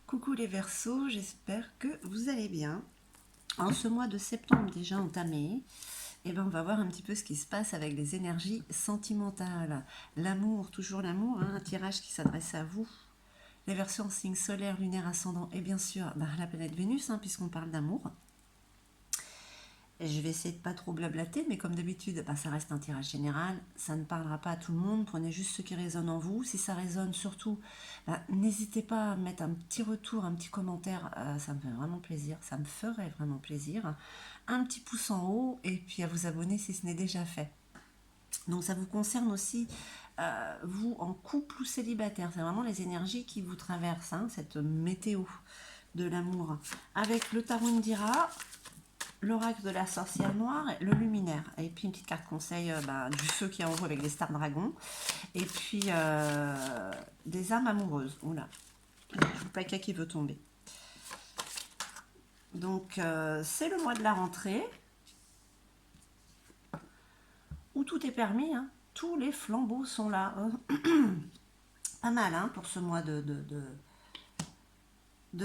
Coucou les Verseaux, j'espère que vous allez bien. En ce mois de septembre déjà entamé, on va voir un petit peu ce qui se passe avec les énergies sentimentales. L'amour, toujours l'amour, hein, un tirage qui s'adresse à vous. Les Verseaux en signe solaire, lunaire, ascendant et bien sûr la planète Vénus, hein, puisqu'on parle d'amour. Et je vais essayer de pas trop blablater, mais comme d'habitude, ça reste un tirage général. Ça ne parlera pas à tout le monde. Prenez juste ce qui résonne en vous. Si ça résonne, surtout, n'hésitez pas à mettre un petit retour, un petit commentaire. Ça me fait vraiment plaisir. Ça me ferait vraiment plaisir. Un petit pouce en haut et puis à vous abonner si ce n'est déjà fait. Donc ça vous concerne aussi, vous en couple ou célibataire. C'est vraiment les énergies qui vous traversent, hein, cette météo de l'amour. Avec le tarot Indira, l'oracle de la sorcière noire, le luminaire, et puis une petite carte conseil du feu qui est en vous avec des stars dragons, et puis des âmes amoureuses. Oula, le paquet qui veut tomber. Donc c'est le mois de la rentrée, où tout est permis, hein. Tous les flambeaux sont là. Pas mal, hein, pour ce mois de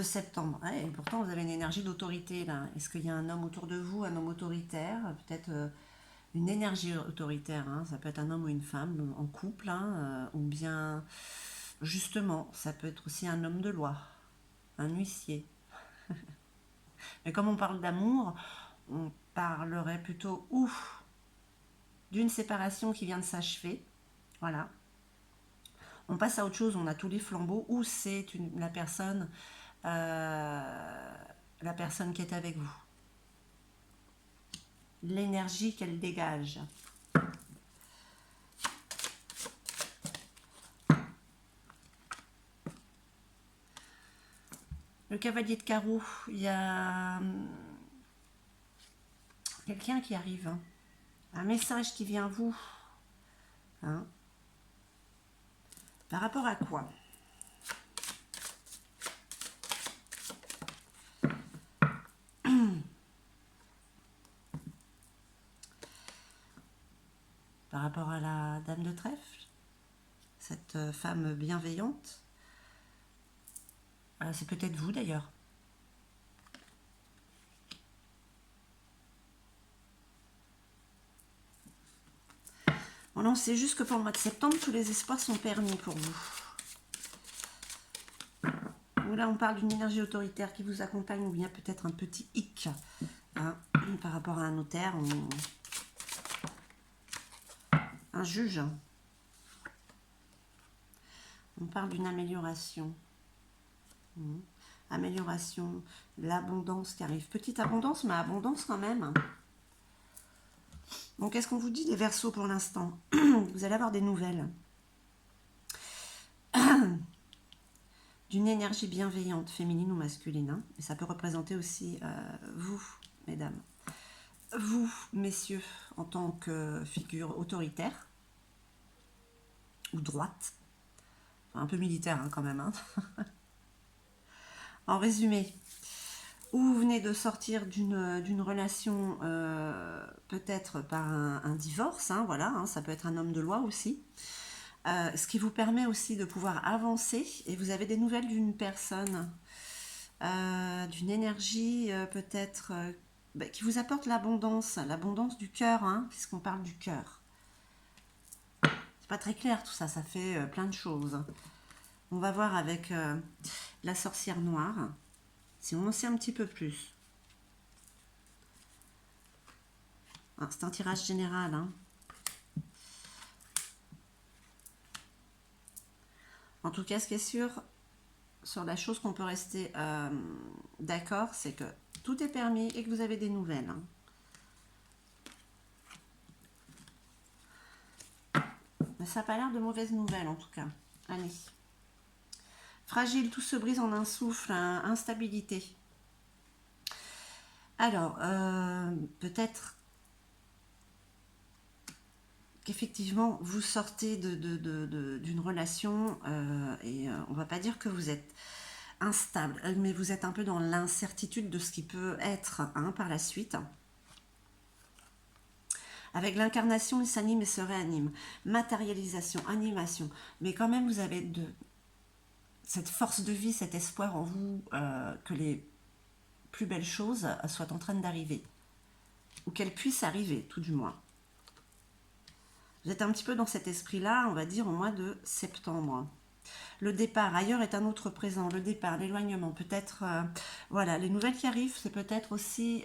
septembre. Ouais, et pourtant, vous avez une énergie d'autorité là. Est-ce qu'il y a un homme autour de vous, un homme autoritaire, peut-être une énergie autoritaire, hein. Ça peut être un homme ou une femme en couple, hein, ou bien justement, ça peut être aussi un homme de loi, un huissier. Mais comme on parle d'amour, on parlerait plutôt d'une séparation qui vient de s'achever. Voilà. On passe à autre chose, on a tous les flambeaux, ou c'est euh, la personne qui est avec vous. L'énergie qu'elle dégage. Le cavalier de carreau, il y a quelqu'un qui arrive, hein. Un message qui vient à vous, hein. Par rapport à quoi? Par rapport à la dame de trèfle, cette femme bienveillante. C'est peut-être vous d'ailleurs. Bon, non, c'est juste que pour le mois de septembre, tous les espoirs sont permis pour vous. Ou là, on parle d'une énergie autoritaire qui vous accompagne, ou bien peut-être un petit hic, hein, par rapport à un notaire ou un juge. On parle d'une amélioration. Amélioration, l'abondance qui arrive. Petite abondance, mais abondance quand même. Donc, qu'est-ce qu'on vous dit, les Verseaux, pour l'instant? Vous allez avoir des nouvelles. D'une énergie bienveillante, féminine ou masculine, hein. Et ça peut représenter aussi vous, mesdames. Vous, messieurs, en tant que figure autoritaire ou droite. Enfin, un peu militaire, hein, quand même, hein. En résumé, ou vous venez de sortir d'une relation, peut-être par un divorce, hein, voilà, hein, ça peut être un homme de loi aussi. Ce qui vous permet aussi de pouvoir avancer, et vous avez des nouvelles d'une personne, d'une énergie peut-être qui vous apporte l'abondance du cœur, hein, puisqu'on parle du cœur. C'est pas très clair tout ça, ça fait plein de choses. On va voir avec la sorcière noire, si on en sait un petit peu plus. Ah, c'est un tirage général, hein. En tout cas, ce qui est sûr, sur la chose qu'on peut rester d'accord, c'est que tout est permis et que vous avez des nouvelles, hein. Mais ça n'a pas l'air de mauvaises nouvelles en tout cas. Allez. Fragile, tout se brise en un souffle, hein, instabilité. Alors, peut-être qu'effectivement, vous sortez d'une relation et on va pas dire que vous êtes instable, mais vous êtes un peu dans l'incertitude de ce qui peut être, hein, par la suite. Avec l'incarnation, il s'anime et se réanime. Matérialisation, animation. Mais quand même, vous avez cette force de vie, cet espoir en vous que les plus belles choses soient en train d'arriver. Ou qu'elles puissent arriver, tout du moins. Vous êtes un petit peu dans cet esprit-là, on va dire, au mois de septembre. Le départ, ailleurs est un autre présent. Le départ, l'éloignement, peut-être, voilà, les nouvelles qui arrivent, c'est peut-être aussi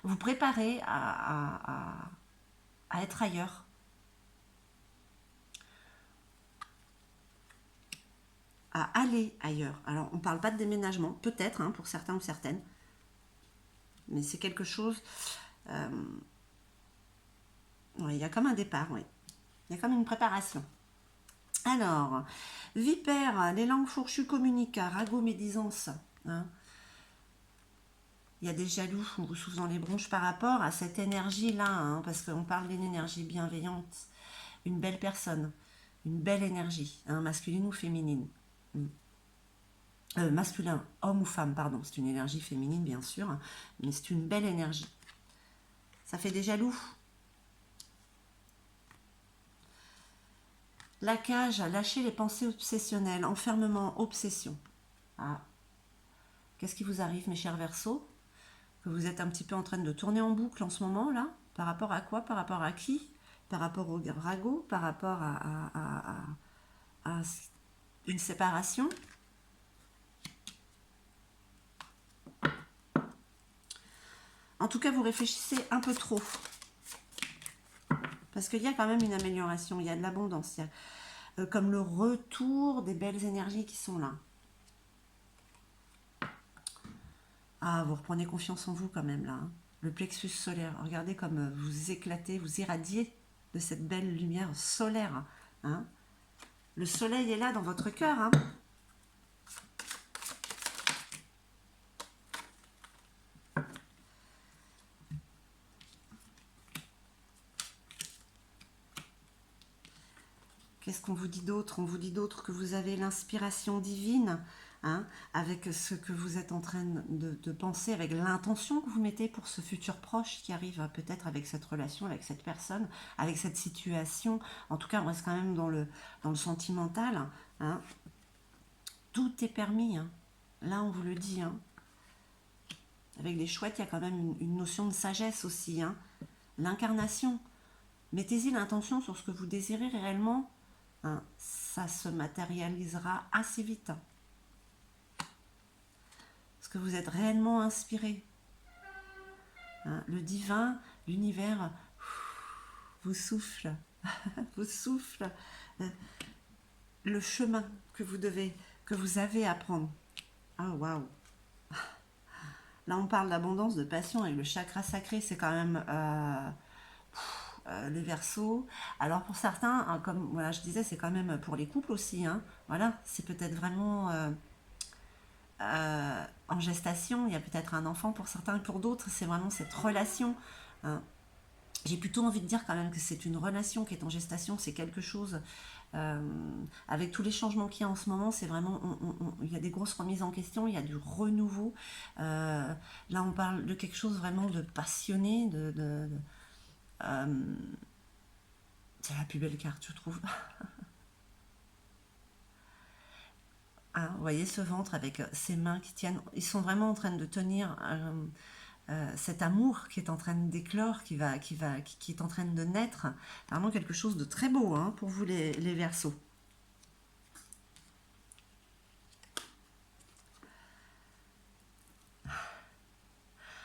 vous préparer à être ailleurs. À aller ailleurs. Alors, on ne parle pas de déménagement, peut-être, hein, pour certains ou certaines, mais c'est quelque chose... ouais, il y a comme un départ, oui. Il y a comme une préparation. Alors, vipère, les langues fourchues communiquent, ragot, médisance. Hein. Il y a des jaloux, on vous souffle dans les bronches par rapport à cette énergie-là, hein, parce qu'on parle d'une énergie bienveillante, une belle personne, une belle énergie, hein, masculine ou féminine. Masculin, homme ou femme, pardon, c'est une énergie féminine bien sûr, hein, mais c'est une belle énergie. Ça fait des jaloux. La cage, lâcher les pensées obsessionnelles, enfermement, obsession. Ah. Qu'est-ce qui vous arrive, mes chers Verseaux? Que vous êtes un petit peu en train de tourner en boucle en ce moment, là? Par rapport à quoi? Par rapport à qui? Par rapport au ragot? Par rapport à une séparation? En tout cas, vous réfléchissez un peu trop. Parce qu'il y a quand même une amélioration, il y a de l'abondance. Il y a, comme le retour des belles énergies qui sont là. Ah, vous reprenez confiance en vous quand même là. Hein. Le plexus solaire, regardez comme vous éclatez, vous irradiez de cette belle lumière solaire. Hein. Le soleil est là dans votre cœur. Hein. Qu'est-ce qu'on vous dit d'autre? On vous dit d'autre que vous avez l'inspiration divine, hein, avec ce que vous êtes en train de penser, avec l'intention que vous mettez pour ce futur proche qui arrive peut-être avec cette relation, avec cette personne, avec cette situation. En tout cas, on reste quand même dans le sentimental. Hein. Tout est permis. Hein. Là, on vous le dit. Hein. Avec les chouettes, il y a quand même une notion de sagesse aussi. Hein. L'incarnation. Mettez-y l'intention sur ce que vous désirez réellement. Hein, ça se matérialisera assez vite. Hein. Parce que vous êtes réellement inspiré. Hein, le divin, l'univers, vous souffle. vous souffle le chemin que vous avez à prendre. Ah, waouh! Là, on parle d'abondance, de passion, et le chakra sacré, c'est quand même... les Verseaux. Alors pour certains, hein, comme voilà, je disais, c'est quand même pour les couples aussi. Hein. Voilà, c'est peut-être vraiment en gestation. Il y a peut-être un enfant pour certains, et pour d'autres, c'est vraiment cette relation. Hein. J'ai plutôt envie de dire quand même que c'est une relation qui est en gestation. C'est quelque chose avec tous les changements qu'il y a en ce moment. C'est vraiment, il y a des grosses remises en question. Il y a du renouveau. Là, on parle de quelque chose vraiment de passionné, c'est la plus belle carte, je trouve. Hein, vous voyez ce ventre avec ses mains qui tiennent. Ils sont vraiment en train de tenir cet amour qui est en train d'éclore, qui est en train de naître. Vraiment quelque chose de très beau hein, pour vous les Verseaux.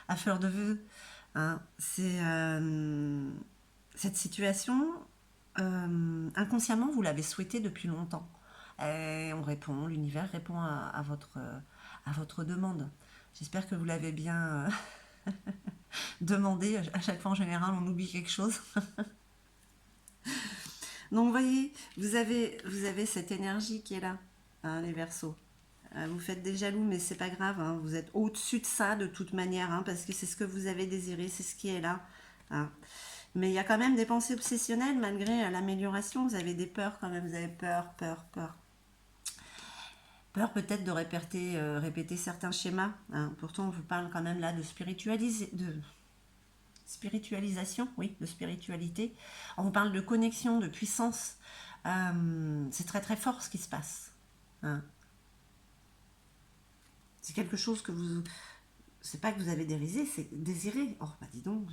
À fleur de vœux, hein, c'est cette situation, inconsciemment, vous l'avez souhaité depuis longtemps. Et on répond, l'univers répond à votre demande. J'espère que vous l'avez bien demandé. À chaque fois, en général, on oublie quelque chose. Donc, vous voyez, vous avez cette énergie qui est là, hein, les Verseaux. Vous faites des jaloux, mais c'est pas grave. Hein, vous êtes au-dessus de ça de toute manière, hein, parce que c'est ce que vous avez désiré, c'est ce qui est là. Hein. Mais il y a quand même des pensées obsessionnelles malgré l'amélioration. Vous avez des peurs quand même. Vous avez peur. Peur peut-être de répéter certains schémas. Hein. Pourtant, on vous parle quand même là de spiritualisation, oui, de spiritualité. On vous parle de connexion, de puissance. C'est très très fort ce qui se passe. Hein. C'est quelque chose que vous... C'est pas que vous avez désiré, c'est désiré. Oh, bah dis donc,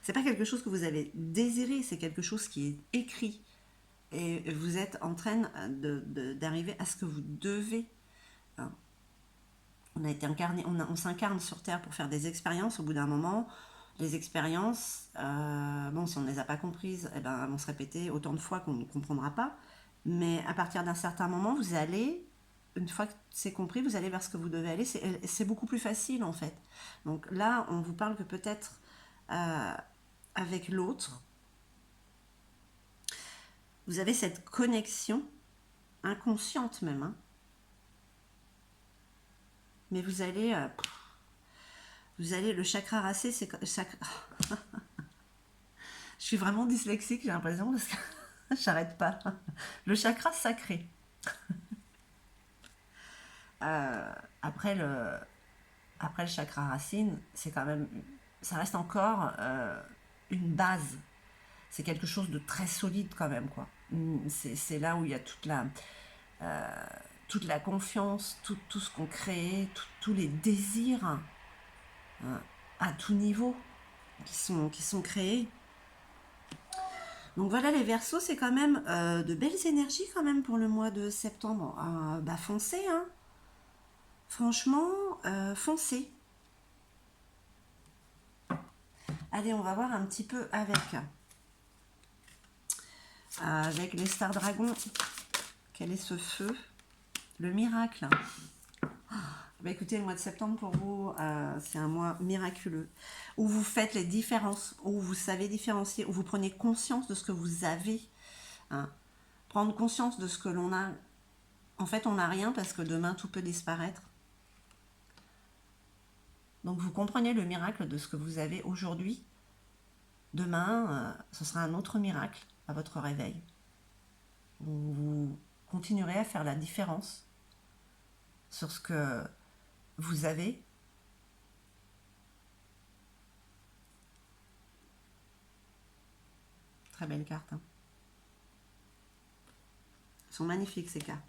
c'est pas quelque chose que vous avez désiré, c'est quelque chose qui est écrit. Et vous êtes en train d'arriver à ce que vous devez. Hein. On a été incarné, on s'incarne sur Terre pour faire des expériences. Au bout d'un moment, les expériences, bon, si on ne les a pas comprises, eh ben, elles vont se répéter autant de fois qu'on ne comprendra pas. Mais à partir d'un certain moment, vous allez, une fois que c'est compris, vous allez vers ce que vous devez aller. C'est beaucoup plus facile en fait. Donc là, on vous parle que peut-être avec l'autre, vous avez cette connexion inconsciente même, hein. Mais vous allez le chakra racé, c'est je suis vraiment dyslexique, j'ai l'impression, parce que j'arrête pas. Le chakra sacré. Après le chakra racine, c'est quand même, ça reste encore une base. C'est quelque chose de très solide quand même, quoi. C'est là où il y a toute la confiance, tout ce qu'on crée, tous les désirs à tout niveau qui sont créés. Donc voilà, les Verseaux, c'est quand même de belles énergies quand même pour le mois de septembre. Bah foncez, hein. Franchement, foncez. Allez, on va voir un petit peu avec les stars dragons. Quel est ce feu? Le miracle. Bah écoutez, le mois de septembre pour vous, c'est un mois miraculeux, où vous faites les différences, où vous savez différencier, où vous prenez conscience de ce que vous avez. Hein. Prendre conscience de ce que l'on a. En fait, on n'a rien parce que demain, tout peut disparaître. Donc vous comprenez le miracle de ce que vous avez aujourd'hui. Demain, ce sera un autre miracle à votre réveil. Vous continuerez à faire la différence sur ce que vous avez. Très belle carte. Hein. Elles sont magnifiques ces cartes.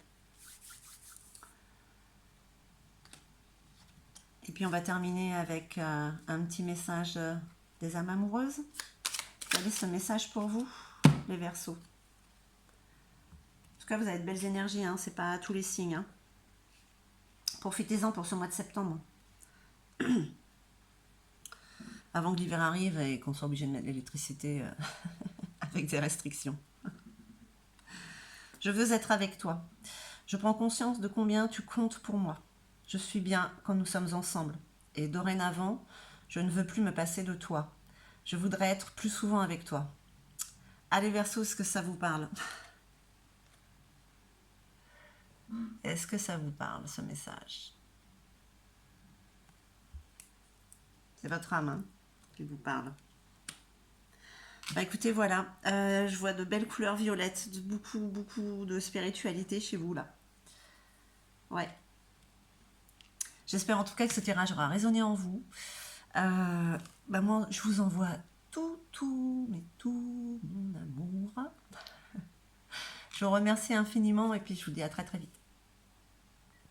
Et puis on va terminer avec un petit message des âmes amoureuses. Quel est ce message pour vous, les Verseaux? En tout cas, vous avez de belles énergies, hein, c'est pas tous les signes. Hein. Profitez-en pour ce mois de septembre. Avant que l'hiver arrive et qu'on soit obligé de mettre l'électricité avec des restrictions. Je veux être avec toi. Je prends conscience de combien tu comptes pour moi. Je suis bien quand nous sommes ensemble. Et dorénavant, je ne veux plus me passer de toi. Je voudrais être plus souvent avec toi. Allez, Verseau, est-ce que ça vous parle? Est-ce que ça vous parle, ce message? C'est votre âme hein, qui vous parle. Bah écoutez, voilà, je vois de belles couleurs violettes, beaucoup de spiritualité chez vous, là. Ouais. J'espère en tout cas que ce tirage aura résonné en vous. Bah moi, je vous envoie tout mon amour. Je vous remercie infiniment et puis je vous dis à très très vite.